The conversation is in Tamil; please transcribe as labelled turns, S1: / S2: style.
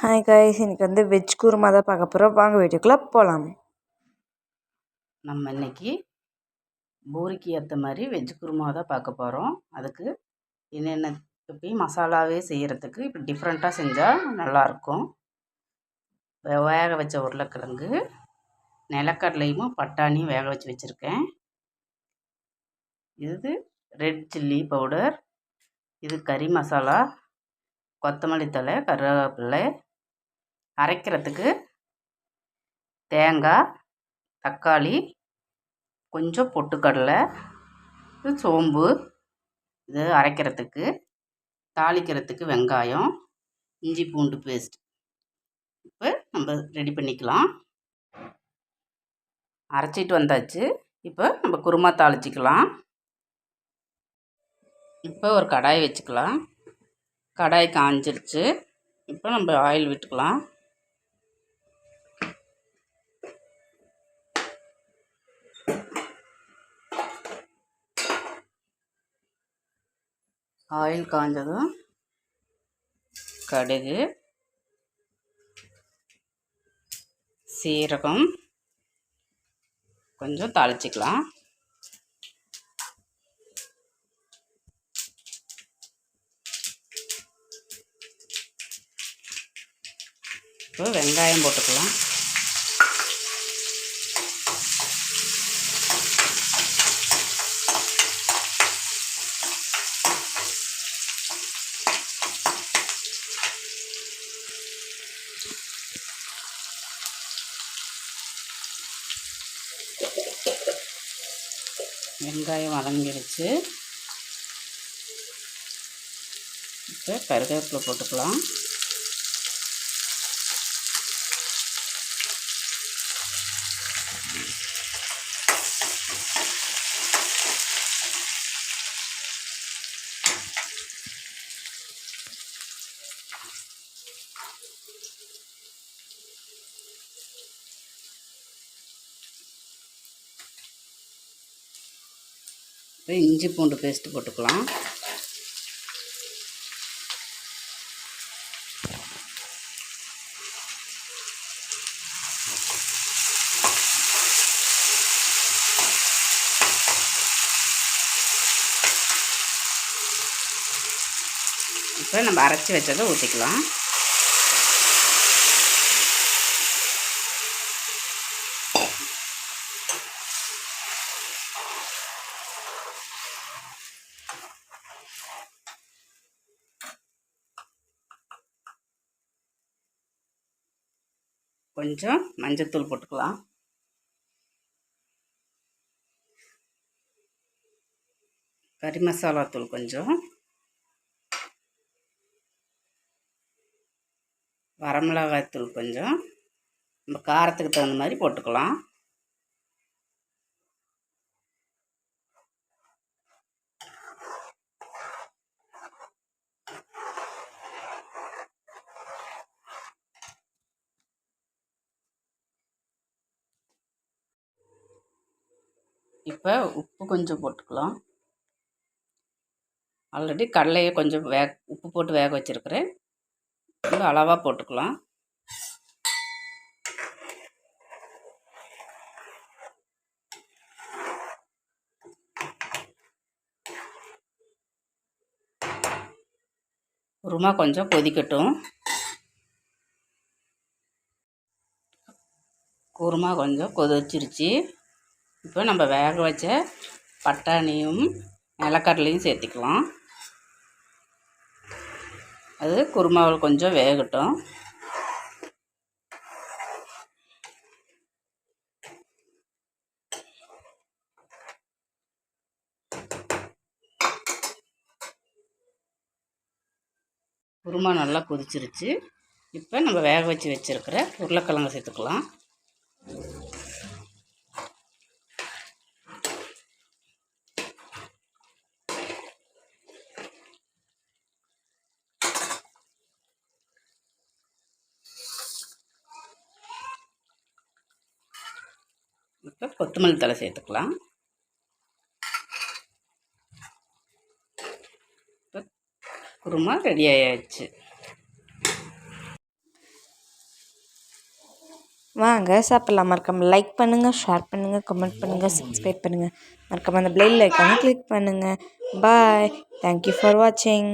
S1: ஹாய் காய்ஸ், இன்னைக்கு வெஜ் குருமா தான் பார்க்க போகிறோம். வாங்க வீட்டுக்குள்ளே போகலாம்.
S2: நம்ம இன்னைக்கு பூரிக்கு ஏற்ற மாதிரி வெஜ் குருமா தான் பார்க்க போகிறோம். அதுக்கு என்னென்ன இப்படி மசாலாவே செய்கிறதுக்கு இப்படி டிஃப்ரெண்ட்டாக செஞ்சால் நல்லாயிருக்கும். வேக வச்ச உருளைக்கிழங்கு, நிலக்கடலையும் பட்டாணியும் வேக வச்சு வச்சுருக்கேன். இது ரெட் சில்லி பவுடர், இது கறி மசாலா, கொத்தமல்லி தழை, கருவேப்பிலை, அரைக்கிறதுக்கு தேங்காய், தக்காளி, கொஞ்சம் பொட்டுக்கடலை, இது சோம்பு, இது அரைக்கிறதுக்கு, தாளிக்கிறதுக்கு வெங்காயம், இஞ்சி பூண்டு பேஸ்ட். இப்போ நம்ம ரெடி பண்ணிக்கலாம். அரைச்சிட்டு வந்தாச்சு. இப்போ நம்ம குருமா தாளிச்சிக்கலாம். இப்போ ஒரு கடாய் வச்சுக்கலாம். கடாய் காஞ்சிருச்சு. இப்போ நம்ம ஆயில் விட்டுக்கலாம். ஆயில் காஞ்சதும் கடுகு, சீரகம் கொஞ்சம் தாளிச்சிக்கலாம். இப்போ வெங்காயம் போட்டுக்கலாம். வெங்காயம் வதங்கிடுச்சு. இப்போ கருவேப்பிலை போட்டுக்கலாம். இப்போ இஞ்சி பூண்டு பேஸ்ட்டு போட்டுக்கலாம். இப்போ நம்ம அரைச்சி வச்சதை ஊற்றிக்கலாம். கொஞ்சம் மஞ்சத்தூள் போட்டுக்கலாம். கறி மசாலா தூள் கொஞ்சம், வரமிளகாய் தூள் கொஞ்சம், நம்ம காரத்துக்கு தகுந்த மாதிரி போட்டுக்கலாம். இப்போ உப்பு கொஞ்சம் போட்டுக்கலாம். ஆல்ரெடி கடலையை கொஞ்சம் உப்பு போட்டு வேக வச்சுருக்கிறேன். ரொம்ப அளவாக போட்டுக்கலாம். குருமா கொஞ்சம் கொதிக்கட்டும். குருமா கொஞ்சம் கொதிச்சிருச்சு. இப்போ நம்ம வேக வச்ச பட்டாணியும் நிலக்கடலையும் சேர்த்திக்கலாம். அது குருமாவில் கொஞ்சம் வேகட்டும். குருமா நல்லா கொதிச்சிருச்சு. இப்போ நம்ம வேக வச்சு வச்சுருக்கிற உருளைக்கிழங்கு சேர்த்துக்கலாம். இப்போ கொத்தமல்லி தழை சேர்த்துக்கலாம். இப்போ குருமா ரெடி ஆயாச்சு.
S1: வாங்க சாப்பிட்லாம். மறக்காமல் லைக் பண்ணுங்கள், ஷேர் பண்ணுங்கள், கமெண்ட் பண்ணுங்கள், சப்ஸ்கிரைப் பண்ணுங்கள். மறக்காமல் அந்த பெல் ஐக்கானை கிளிக் பண்ணுங்கள். பாய். தேங்க்யூ ஃபார் வாட்சிங்.